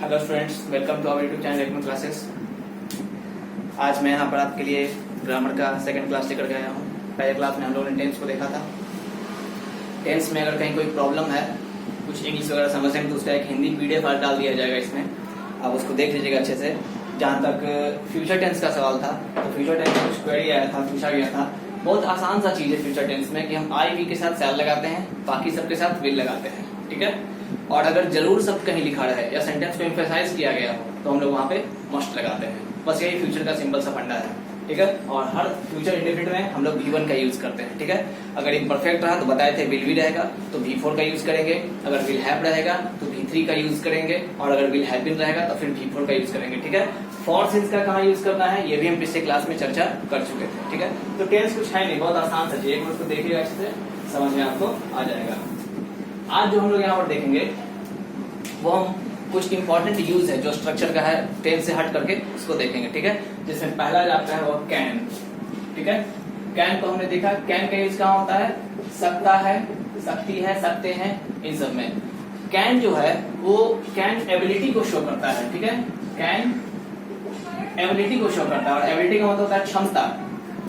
Hello students, welcome to our YouTube channel एकमन classes. आज मैं यहाँ पर आपके लिए ग्रामर का सेकंड क्लास लेकर गया हूँ। पहले क्लास में हम लोगों ने टेंस को देखा था। टेंस में अगर कहीं कोई प्रॉब्लम है, कुछ इंग्लिश वगैरह समझ नहीं तो उसका एक हिंदी PDF फाइल डाल दिया जाएगा इसमें, आप उसको देख लीजिएगा अच्छे से। जहाँ तक फ्यूचर टेंस का सवाल था तो फ्यूचर टेंस में कुछ क्वेरी आया था, पूछा गया था। बहुत आसान सा चीज़ है फ्यूचर टेंस में कि हम आई वी के साथ शैल लगाते हैं, बाकी सबके साथ विल लगाते हैं, ठीक है। और अगर जरूर सब कहीं लिखा रहे या सेंटेंस को एम्फेसाइज किया गया हो तो हम लोग वहाँ पे मस्ट लगाते हैं। बस यही फ्यूचर का सिंपल सा फंडा है, ठीक है। और हर फ्यूचर इंडेफिनिट में हम लोग V1 का यूज करते हैं, ठीक है। अगर एक परफेक्ट रहा तो बताए थे विल भी रहेगा तो V4 का यूज करेंगे, अगर विल हैव रहेगा तो V3 का यूज करेंगे, और अगर विल हैव बीन रहेगा तो फिर V4 का यूज करेंगे, ठीक है। फॉर सिंस का कहाँ यूज करना है ये भी हम पिछले क्लास में चर्चा कर चुके थे, ठीक है। तो टेंस कुछ है नहीं, बहुत आसान सा चीज, एक बार उसको देखिएगा अच्छे से, समझ में आपको आ जाएगा। आज जो हम लोग यहाँ पर देखेंगे वो हम कुछ इंपॉर्टेंट यूज है जो स्ट्रक्चर का है, टेंस से हट करके उसको देखेंगे, ठीक है। जिसमें पहला जो आता है वो कैन, ठीक है। कैन को हमने देखा, कैन का यूज कहाँ होता है, सकता है, सकती है, सकते हैं, इन सब में। कैन जो है वो कैन एबिलिटी को शो करता है, ठीक है। कैन एबिलिटी को शो करता है, और एबिलिटी का मतलब होता है क्षमता।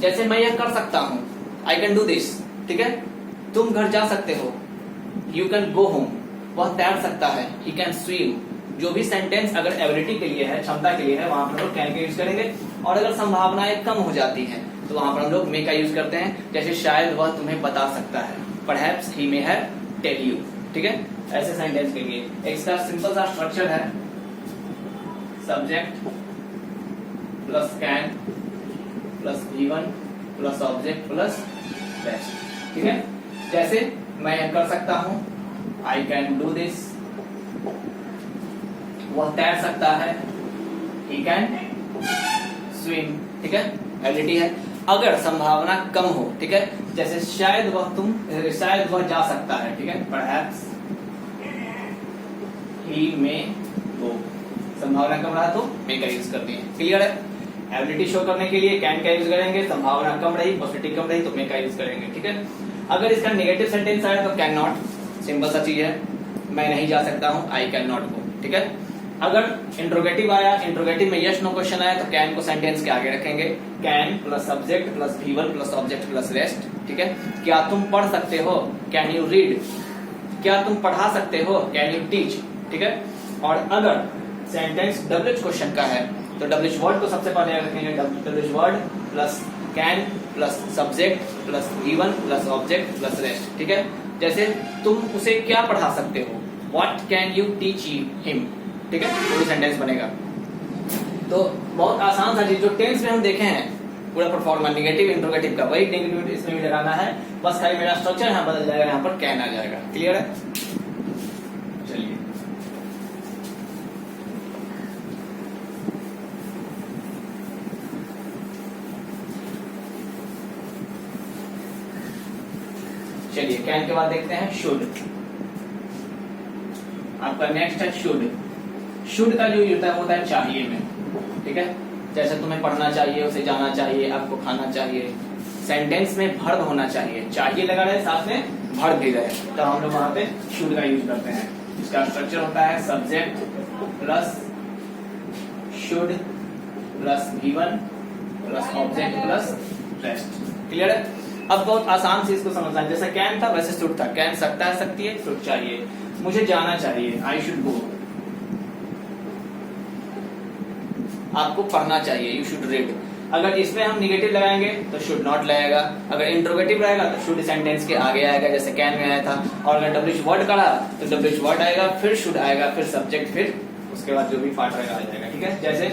जैसे मैं यह कर सकता हूँ, आई कैन डू दिस, ठीक है। तुम घर जा सकते हो, यू कैन गो होम। वह तैर सकता है, ही कैन स्विम। जो भी सेंटेंस अगर एबिलिटी के लिए है, क्षमता के लिए है, वहां पर हम लोग कैन का यूज करेंगे। और अगर संभावनाएं कम हो जाती हैं तो वहां पर हम लोग मे का यूज करते हैं। जैसे शायद वह तुम्हें बता सकता है, perhaps he may have tell you, ठीक है। ऐसे सेंटेंस के लिए इसका सिंपल सा स्ट्रक्चर है, subject plus can plus V1 plus object plus rest, ठीक है। जैसे मैं यह कर सकता हूं, आई कैन डू दिस। वह तैर सकता है, ही कैन स्विम, ठीक है, एबिलिटी है। अगर संभावना कम हो, ठीक है, जैसे शायद वह जा सकता है, ठीक है, परहैप्स ही मे गो। संभावना कम रहा तो मे का यूज करते हैं, क्लियर है। एबिलिटी शो करने के लिए कैन का यूज करेंगे, संभावना कम रही, पॉसिबिलिटी कम रही तो मे का यूज करेंगे, ठीक है। अगर इसका नेगेटिव सेंटेंस आया तो कैन नॉट, सिंपल सा चीज है, मैं नहीं जा सकता हूं, आई कैन नॉट गो, ठीक है। अगर इंट्रोगेटिव आया, इंट्रोगेटिव में यस नो क्वेश्चन आया तो कैन को सेंटेंस के आगे रखेंगे, can plus subject plus V1 plus object plus rest, ठीक है। क्या तुम पढ़ सकते हो, कैन यू रीड। क्या तुम पढ़ा सकते हो, कैन यू टीच, ठीक है। और अगर सेंटेंस WH क्वेश्चन का है तो WH वर्ड को सबसे पहले रखेंगे, WH word plus can plus subject plus V1 plus object plus rest, ठीक है। जैसे तुम उसे क्या पढ़ा सकते हो, what can you teach him, ठीक है, पूरी सेंटेंस बनेगा। तो बहुत आसान सा चीज जो टेंस में हम देखे हैं, पूरा परफॉर्मा नेगेटिव इंट्रोगेटिव का, वही नेगेटिव इसमें भी लगाना है। बस खाली मेरा स्ट्रक्चर यहाँ बदल जाएगा, यहाँ पर कैन आ जाएगा, क्लियर है। चलिए चलिए कैन के बाद देखते हैं शुड। आपका नेक्स्ट है शुड। शुड का जो होता है वो होता है चाहिए में, ठीक है। जैसे तुम्हें पढ़ना चाहिए, उसे जाना चाहिए, आपको खाना चाहिए। सेंटेंस में वर्ब होना चाहिए, चाहिए लगा रहे साथ में वर्ब भी रहे, तो हम लोग वहां पे शुड का यूज करते हैं। इसका स्ट्रक्चर होता है subject plus should plus V1 plus object plus rest, clear है। अब बहुत आसान से इसको समझना है, जैसे कैन था वैसे शुड था। कैन सकता है, सकती है, शुड चाहिए। मुझे जाना चाहिए, आई शुड गो। आपको पढ़ना चाहिए, यू शुड रीड। अगर इसमें हम निगेटिव लगाएंगे तो शुड नॉट लगेगा, अगर इंट्रोगेटिव रहेगा तो शुड सेंटेंस के आगे आएगा, जैसे कैन में आया था। और अगर WH वर्ड का रहा तो WH वर्ड आएगा, फिर शुड आएगा, फिर सब्जेक्ट, फिर उसके बाद जो भी पार्ट रहेगा आ जाएगा, ठीक है। जैसे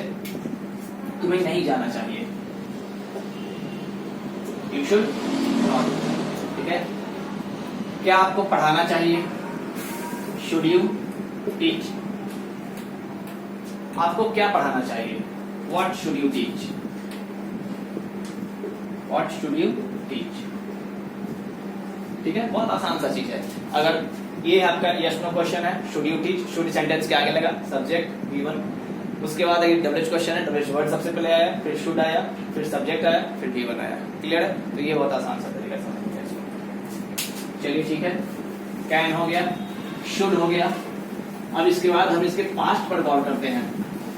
तुम्हें नहीं जाना चाहिए, यू शुड नॉट, ठीक है। क्या आपको पढ़ाना चाहिए, शुड यू टीच। आपको क्या पढ़ाना चाहिए, what should you teach, what should you teach, ठीक है। बहुत आसान सा चीज है। अगर ये आपका यस नो क्वेश्चन है, should you teach, should sentence के आगे लगा, सब्जेक्ट V1, उसके बाद अगर WH क्वेश्चन है, WH वर्ड सबसे पहले आया, फिर शुड आया, फिर सब्जेक्ट आया, फिर V1 आया, क्लियर है। तो ये बहुत आसान सा तरीका समझ गया। चलिए ठीक है, कैन हो गया, शुड हो गया, अब इसके बाद हम इसके पास्ट पर गौर करते हैं।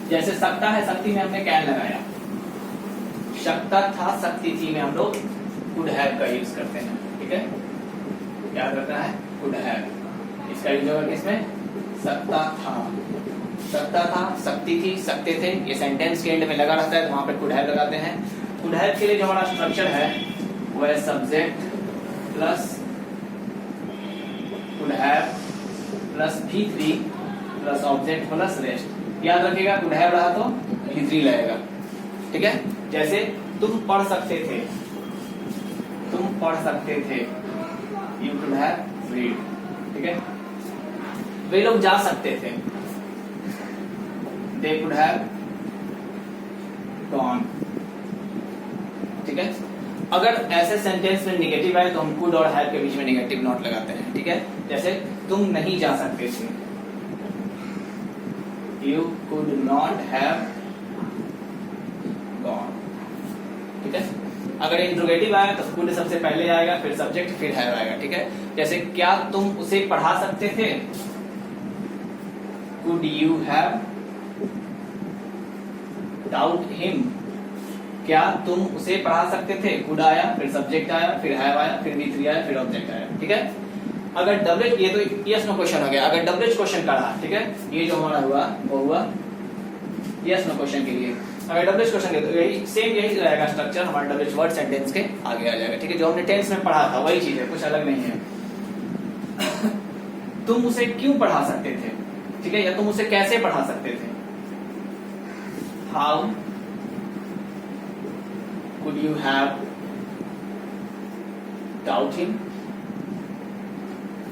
जैसे सकता है, शक्ति में हमने कैन लगाया, सकता था, शक्ति थी में हम लोग कुड हैव का यूज करते हैं। ठीक है, याद रखना है कुड हैव, इसका यूज होगा किसमें? सकता था, सकता था, शक्ति थी, सकते थे। ये सेंटेंस के एंड में लगा रहता है तो वहां पर कुड हैव लगाते हैं। कुड हैव के लिए जो हमारा स्ट्रक्चर है वो है subject plus could have plus V3 plus object plus rest. याद रखिएगा कुड हैव रहा तो V3 लगेगा। ठीक है, जैसे तुम पढ़ सकते थे, तुम पढ़ सकते थे, यू कुड हैव रीड। ठीक है, वे लोग जा सकते थे, दे कुड हैव गॉन। ठीक है, अगर ऐसे सेंटेंस में नेगेटिव आए तो हम कुड और हैव के बीच में नेगेटिव नोट लगाते हैं। ठीक है, जैसे तुम नहीं जा सकते थे, you could not have gone. ठीक है, अगर इंट्रोगेटिव आया तो कुड सबसे पहले आएगा, फिर सब्जेक्ट, फिर हैव आएगा। ठीक है, जैसे क्या तुम उसे पढ़ा सकते थे, could you have taut him. क्या तुम उसे पढ़ा सकते थे, कुड आया, फिर सब्जेक्ट आया, फिर हैव आया, फिर V3 आया, फिर ऑब्जेक्ट आया। ठीक है, अगर डब्ल्यू, ये तो यस नो क्वेश्चन हो गया। अगर डब्ल्यू क्वेश्चन का रहा, ठीक है, ये जो हमारा हुआ वो हुआ यस नो क्वेश्चन के लिए। अगर डब्ल्यू क्वेश्चन के तो यही सेम यही रहेगा स्ट्रक्चर, हमारा डब्ल्यू वर्ड सेंटेंस के आगे आ जाएगा। ठीक है, जो हमने टेंस में पढ़ा था वही चीज है, कुछ अलग नहीं है। तुम उसे क्यों पढ़ा सकते थे, ठीक है, या तुम उसे कैसे पढ़ा सकते थे, how could you have taught him।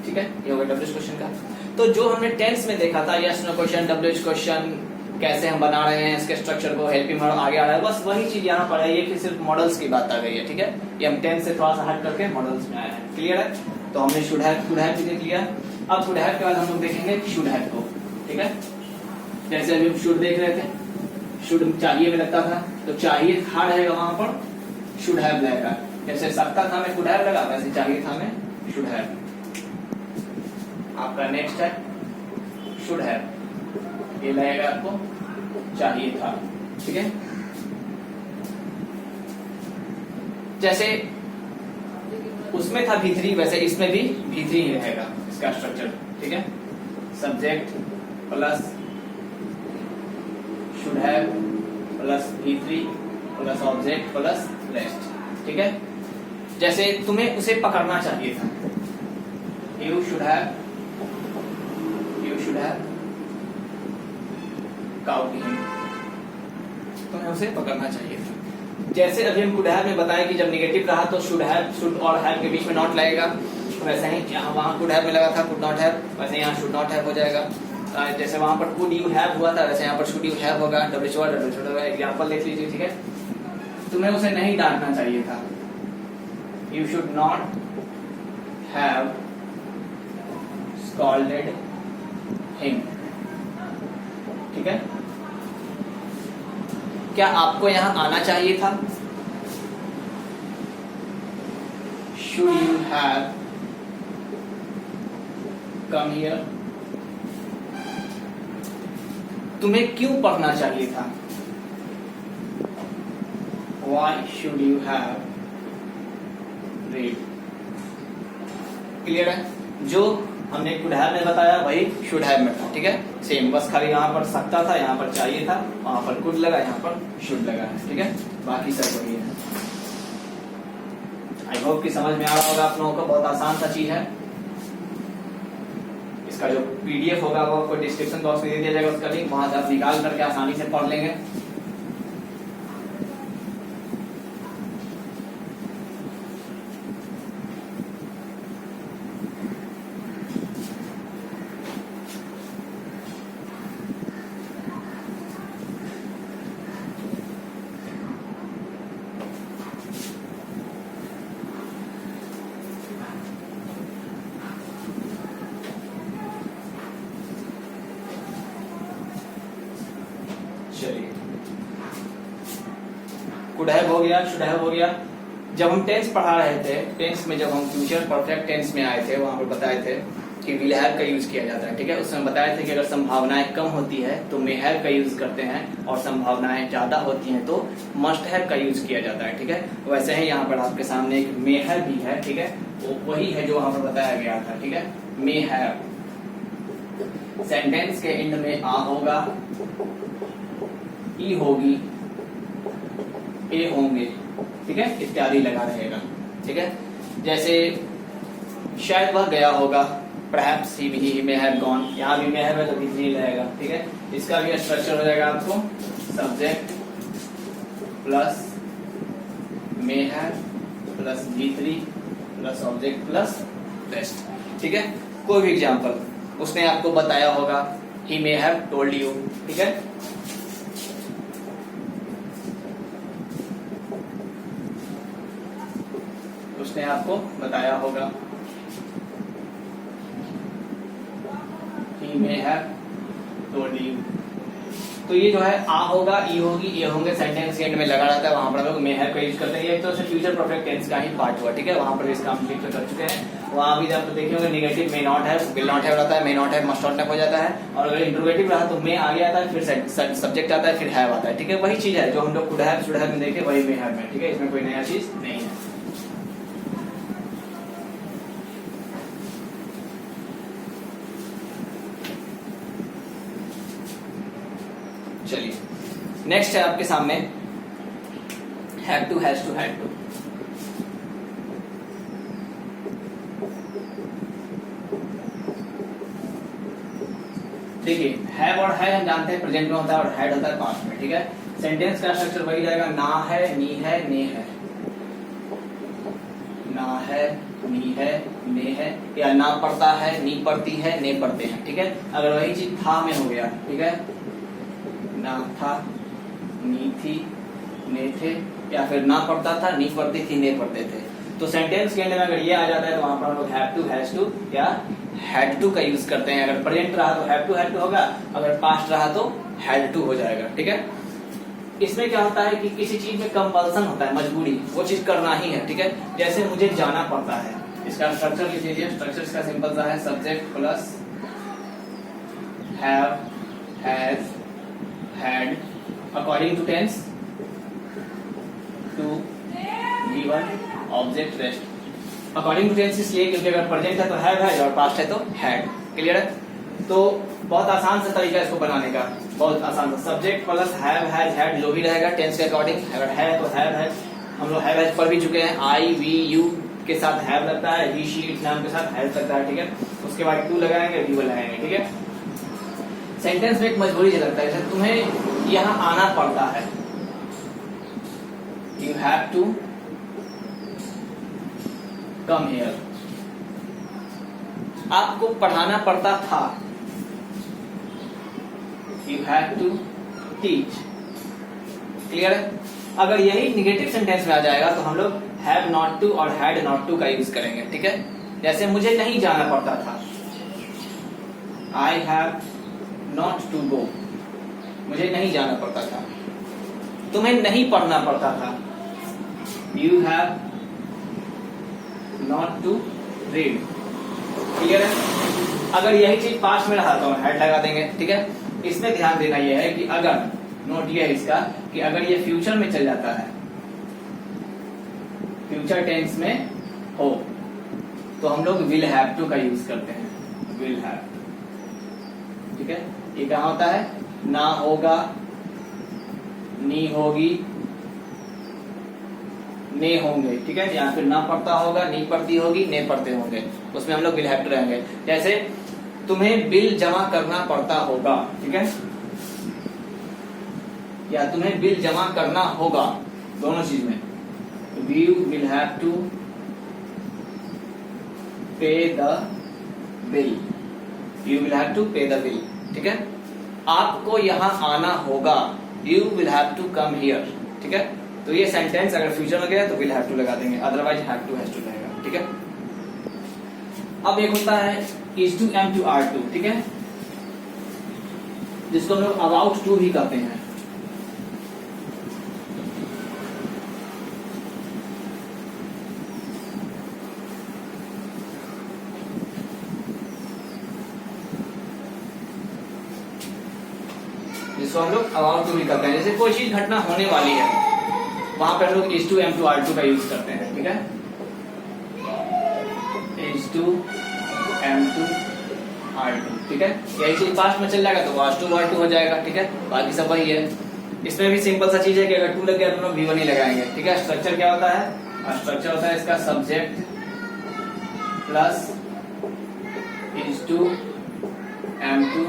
ठीक है, ये हो गया डब्ल्यू क्वेश्चन का। तो जो हमने टेंस में देखा था yes no question, W question, कैसे हम बना रहे हैं इसके स्ट्रक्चर को, हेल्पिंग वर्ब आगे आ रहा है, बस वही चीज यहाँ पर है। ये कि सिर्फ मॉडल्स की बात आ गई है। ठीक है, ये हम टेंस से थोड़ा सा हट करके मॉडल्स में आए हैं। क्लियर है, तो हमने शुड हैव, कुड हैव भी देख लिया। अब कुड हैव के बाद हम लोग देखेंगे शुड हैव को। ठीक है, जैसे अभी शुड देख रहे थे, शुड चाहिए में लगता था तो चाहिए था रहेगा, वहां पर शुड हैव लगेगा। जैसे सकता था में कुड हैव लगा, वैसे चाहिए था में शुड हैव। आपका नेक्स्ट है शुड हैव, ये लगेगा आपको चाहिए था। ठीक है, जैसे उसमें था V3 वैसे इसमें भी V3 ही रहेगा इसका स्ट्रक्चर। ठीक है, subject plus should have plus V3 plus object plus rest. ठीक है, जैसे तुम्हें उसे पकड़ना चाहिए था, you should have cout him, तुम्हें उसे पकड़ना चाहिए था। जैसे अभी हम कुड हैव में बताया कि जब नेगेटिव रहा तो शुड हैव, शुड और हैव के बीच में नॉट लगेगा, वैसे ही यहाँ वहां कुड हैव में लगा था कुड नॉट हैव, वैसे यहाँ शुड नॉट हैव हो जाएगा। जैसे वहां पर कुड यू हैव हुआ था, वैसे यहाँ पर शुड यू हैव होगा। डब्ल्यू एग्जाम्पल देख लीजिए। ठीक है, तुम्हें उसे नहीं डांटना चाहिए था, you should not have scolded him. ठीक है, क्या आपको यहां आना चाहिए था, should you have come here. तुम्हें क्यों पढ़ना चाहिए था, why should you have read। Clear है, जो हमने कुड हैव में बताया वही शुड हैव में था। ठीक है, सेम, बस खाली यहाँ पर सकता था, यहाँ पर चाहिए था, वहां पर कुड लगा, यहाँ पर शुड लगा है। ठीक है, बाकी सब वही है। आई होप कि समझ में आ रहा होगा आप लोगों को, बहुत आसान सा चीज है। इसका जो PDF होगा वो आपको डिस्क्रिप्शन बॉक्स में दे दिया जाएगा, उसका लिंक, वहां से आप निकाल करके आसानी से पढ़ लेंगे। चलिए, कुड हैव हो गया, शुड हैव हो गया। जब हम टेंस पढ़ा रहे थे, टेंस में जब हम फ्यूचर परफेक्ट टेंस में आए थे, वहां पर बताए थे कि विल हैव का यूज किया जाता है। ठीक है, उसमें बताया था कि अगर संभावनाएं कम होती है तो मे हैव का यूज करते हैं और संभावनाएं ज्यादा होती हैं तो मस्ट हैव का यूज किया जाता है। ठीक है, वैसे ही यहाँ पर आपके सामने एक मे हैव भी है। ठीक है, वो वही है जो वहां पर बताया गया था। ठीक है, मे हैव सेंटेंस के एंड में आ होगा, ई होगी, ए होंगे, ठीक है, इत्यादि लगा रहेगा। ठीक है, जैसे शायद वह गया होगा, perhaps he may have gone, यहाँ भी may have है तो भी ही रहेगा। ठीक है, इसका भी स्ट्रक्चर हो जाएगा आपको subject plus may have plus V3 plus object plus rest. ठीक है, कोई भी एग्जाम्पल उसने आपको बताया होगा, he may have told you। ठीक है, उसने आपको बताया होगा, he may have told you। तो ये जो है आ होगा, ई होगी, ए होंगे, सेंटेंस के एंड में लगा रहता है, वहां पर हम लोग मे हैव का यूज करते हैं। ये तो फ्यूचर परफेक्ट टेंस का ही पार्ट हुआ। ठीक है, वहां पर इसका हम लिख कर चुके हैं। वहां भी आप देखे होंगे negative may not have, will not have रहता है, may not have must not have हो जाता है, और अगर इंट्रोगेटिव रहा तो मे आगे आता है, फिर सब्जेक्ट आता है, फिर हैव आता है। ठीक है, वही चीज है जो हम लोग कुड हैव शुड हैव में देखे, वही मे हैव में। ठीक है, इसमें कोई नया चीज नहीं है। चलिए, नेक्स्ट है आपके सामने have to, has to, had to. देखिए, हैव और है हम जानते हैं प्रेजेंट में होता है और हैड होता है पास्ट में। ठीक है, सेंटेंस का स्ट्रक्चर वही जाएगा, ना है, नी है, ने है, ना है, नी है, ने है, या ना पढ़ता है, नी पढ़ती है, ने पढ़ते हैं। ठीक है, अगर वही चीज था में हो गया, ठीक है, ना था, नी थी, ने थे, या फिर ना पढ़ता था, नी पढ़ती थी, ने पढ़ते थे, तो सेंटेंस के अंदर अगर ये आ जाता है तो वहां पर हम लोग हैव टू, हैज टू या हैड टू का यूज करते हैं। अगर प्रेजेंट रहा तो हैव टू, हैड टू होगा, अगर पास्ट रहा तो हैड टू हो जाएगा। ठीक है, इसमें क्या होता है कि किसी चीज में कंपल्सन होता है, मजबूरी, वो चीज करना ही है। ठीक है, जैसे मुझे जाना पड़ता है, इसका स्ट्रक्चर लिख लीजिए। स्ट्रक्चर इसका सिंपल सा है, subject plus have, has, had, according to tense, to, given, object, rest. According to tense इसलिए क्योंकि अगर प्रेजेंट है तो हैव है और पास्ट है तो हैड। क्लियर है? तो बहुत आसान सा तरीका इसको बनाने का, बहुत आसान सा। Subject plus have, has, had जो भी रहेगा टेंस के अकॉर्डिंग। अगर है तो हैव है, हम लोग हैव हैज पढ़ भी चुके हैं। आई, वी, यू के साथ हैव लगता है, ही, शी, इट नाम के साथ हैज लगता है। ठीक है, उसके बाद टू लगाएंगे, वी लगाएंगे। ठीक है, सेंटेंस में एक मजबूरी से लगता है, जैसे तुम्हें यहाँ आना पड़ता है, you have to come here. आपको पढ़ाना पड़ता था, you have to teach. Clear है? अगर यही निगेटिव सेंटेंस में आ जाएगा तो हम लोग हैव नॉट टू और हैड नॉट टू का यूज करेंगे। ठीक है, जैसे मुझे नहीं जाना पड़ता था, I have not to go, मुझे नहीं जाना पड़ता था। तुम्हें नहीं पढ़ना पड़ता था, you have not to read. Clear है? अगर यही चीज पास्ट में रहा तो हैड लगा देंगे। ठीक है, इसमें ध्यान देना यह है कि अगर, नोट ये है इसका, कि अगर ये फ्यूचर में चल जाता है, फ्यूचर टेंस में हो, तो हम लोग विल हैव टू का यूज करते हैं, विल हैव। ठीक है, ये क्या होता है, ना होगा, नी होगी, ने होंगे। ठीक है, या फिर ना पढ़ता होगा, नी पढ़ती होगी, ने पढ़ते होंगे, उसमें हम लोग विल हैव टू रहेंगे। जैसे तुम्हें बिल जमा करना पड़ता होगा, ठीक है, या तुम्हें बिल जमा करना होगा, दोनों चीज में you will have to pay the bill, you will have to pay the bill. ठीक है, आपको यहां आना होगा, you will have to come here. ठीक है, तो ये सेंटेंस अगर फ्यूचर में गया तो विल हैव टू लगा देंगे, otherwise have to, has to रहेगा। ठीक है, अब एक होता है is to, am to, are to. ठीक है, जिसको हम लोग अबाउट टू भी कहते हैं। जिसको हम लोग अबाउट टू भी करते हैं। जैसे कोई चीज घटना होने वाली है, वहां पर हम लोग is to am to are to का यूज करते हैं। ठीक है, is to am to are to। ठीक है, यही चीज पास्ट में चल जाएगा तो was to were to हो जाएगा। ठीक है, बाकी सब वही है। इसमें भी सिंपल सा चीज है कि अगर टू लग गया तो हम लोग V1 ही लगाएंगे। ठीक है, स्ट्रक्चर क्या होता है? स्ट्रक्चर होता है इसका subject plus is to am to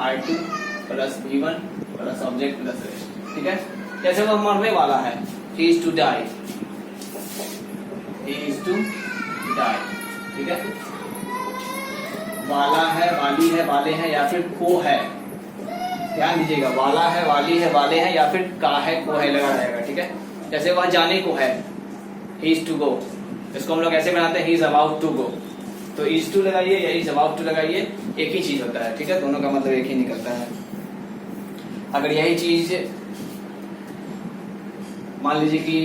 are to plus V1 plus object plus rest. ठीक है, जैसे वो मरने वाला है, he is to die, he is to die। ठीक है, वाला है, वाली है, वाले हैं या फिर को है, ध्यान दीजिएगा, वाला है, वाली है, वाले हैं या फिर का है, को है लगा रहेगा। ठीक है, जैसे वह जाने को है, he is to go, इसको हम लोग ऐसे बनाते हैं he is about to go, तो is to लगाइए या is about to लगाइए, एक ही चीज होता है। ठीक है, दोनों का मतलब एक ही निकलता है। अगर यही चीज मान लीजिए कि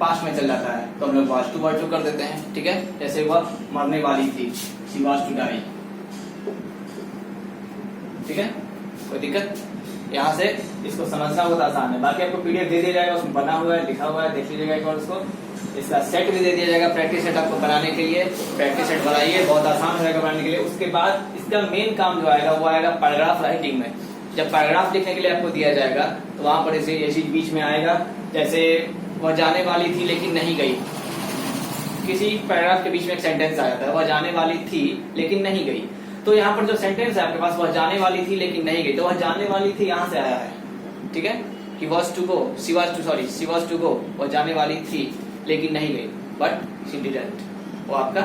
पास्ट में चल जाता है तो हम लोग was to were to कर देते हैं। ठीक है, जैसे वह मरने वाली थी, she was to die। ठीक है, कोई दिक्कत? यहाँ से इसको समझना बहुत आसान है। बाकी आपको पीडीएफ दे दिया जाएगा, उसमें बना हुआ है, लिखा हुआ है, देख लीजिएगा एक बार उसको। इसका सेट भी दे दिया जाएगा, प्रैक्टिस सेट आपको बनाने के लिए। प्रैक्टिस सेट बनाइए, बहुत आसान हो जाएगा बनाने के लिए। उसके बाद इसका मेन काम जो आएगा वो आएगा पैराग्राफ राइटिंग में। जब पैराग्राफ लिखने के लिए आपको दिया जाएगा तो वहां पर इसे ये चीज बीच में आएगा, जैसे वह जाने वाली थी लेकिन नहीं गई। किसी पैराग्राफ के बीच में एक सेंटेंस आ जाता है, वह जाने वाली थी लेकिन नहीं गई, तो यहाँ पर जो सेंटेंस है आपके पास, वह जाने वाली थी लेकिन नहीं गई, तो वह जाने वाली थी यहाँ से आया है। ठीक है, he was to go, she was to go, वह जाने वाली थी लेकिन नहीं गई, but she didn't, वो आपका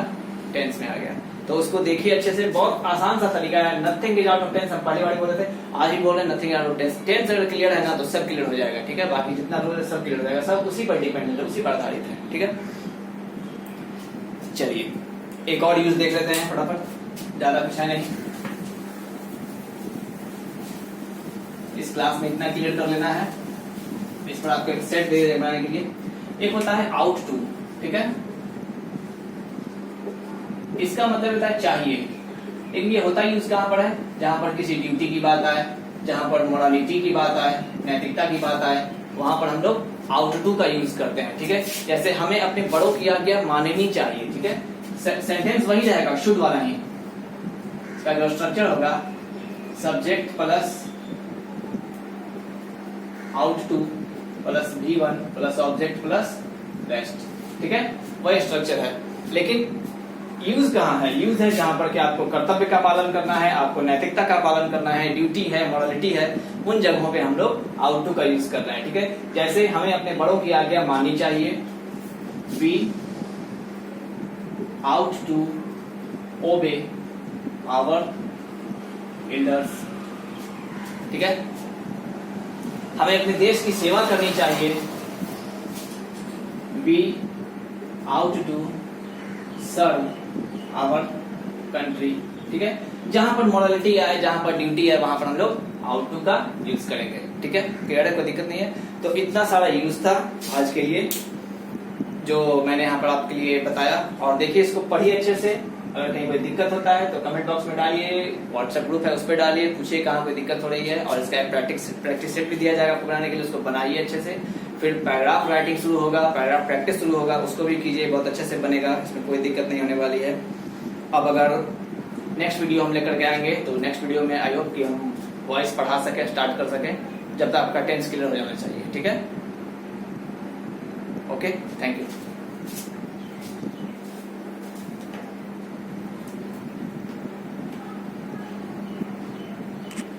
टेंस में आ गया। तो उसको देखिए अच्छे से, बहुत आसान सा तरीका है। Nothing is out of tense हम पहले वाली बोल रहे थे, आज ही बोल रहे हैं nothing out of tense. Tense अगर क्लियर है ना तो सब क्लियर हो जाएगा। ठीक है, बाकी जितना रूल है सब क्लियर हो जाएगा, सब उसी पर डिपेंडेंट है, उसी पर आधारित है। ठीक है, चलिए एक और यूज देख लेते हैं फटाफट, ज्यादा कुछ है नहीं, इस क्लास में इतना क्लियर कर लेना है। इस पर आपको एक सेट दे देना बनाने के लिए। एक होता है आउट टू। ठीक है, इसका मतलब होता है चाहिए, लेकिन ये होता यूज कहां पर है? जहां पर किसी ड्यूटी की बात आए, जहां पर मोरालिटी की बात आए, नैतिकता की बात आए, वहां पर हम लोग आउट टू का यूज करते हैं। ठीक है, जैसे हमें अपने बड़ों की आज्ञा माननी चाहिए। ठीक है, सेंटेंस वही रहेगा, शुद्ध वाला ही। इसका जो स्ट्रक्चर होगा subject plus out two plus V1 plus object plus rest. ठीक है, वही स्ट्रक्चर है, लेकिन यूज कहाँ है? यूज है जहां पर कि आपको कर्तव्य का पालन करना है, आपको नैतिकता का पालन करना है, ड्यूटी है, मोरालिटी है, उन जगहों पे हम लोग आउट टू का यूज कर रहे हैं। ठीक है, जैसे हमें अपने बड़ों की आज्ञा माननी चाहिए, we ought to obey our elders. ठीक है, हमें अपने देश की सेवा करनी चाहिए, we ought to serve our country. ठीक है, जहां पर मोरालिटी आए, जहां पर ड्यूटी है, वहां पर हम लोग आउट टू का यूज करेंगे। ठीक है, क्लियर है, कोई दिक्कत नहीं है। तो इतना सारा यूज था आज के लिए जो मैंने यहाँ पर आपके लिए बताया। और देखिए इसको पढ़िए अच्छे से, अगर कहीं कोई दिक्कत होता है तो कमेंट बॉक्स में डालिए, व्हाट्सएप ग्रुप है उस पर डालिए, पूछिए कहाँ कोई दिक्कत हो रही है। और इसका प्रैक्टिस सेट भी दिया जाएगा आपको बनाने के लिए, उसको बनाइए अच्छे से। फिर पैराग्राफ राइटिंग शुरू होगा, पैराग्राफ प्रैक्टिस शुरू होगा, उसको भी कीजिए, बहुत अच्छे से बनेगा, इसमें कोई दिक्कत नहीं होने वाली है। अब अगर नेक्स्ट वीडियो हम लेकर के आएंगे तो नेक्स्ट वीडियो में आई होप कि हम वॉइस पढ़ा सके, स्टार्ट कर सके, जब तक आपका टेंस क्लियर हो जाना चाहिए। ठीक है, ओके, थैंक यू।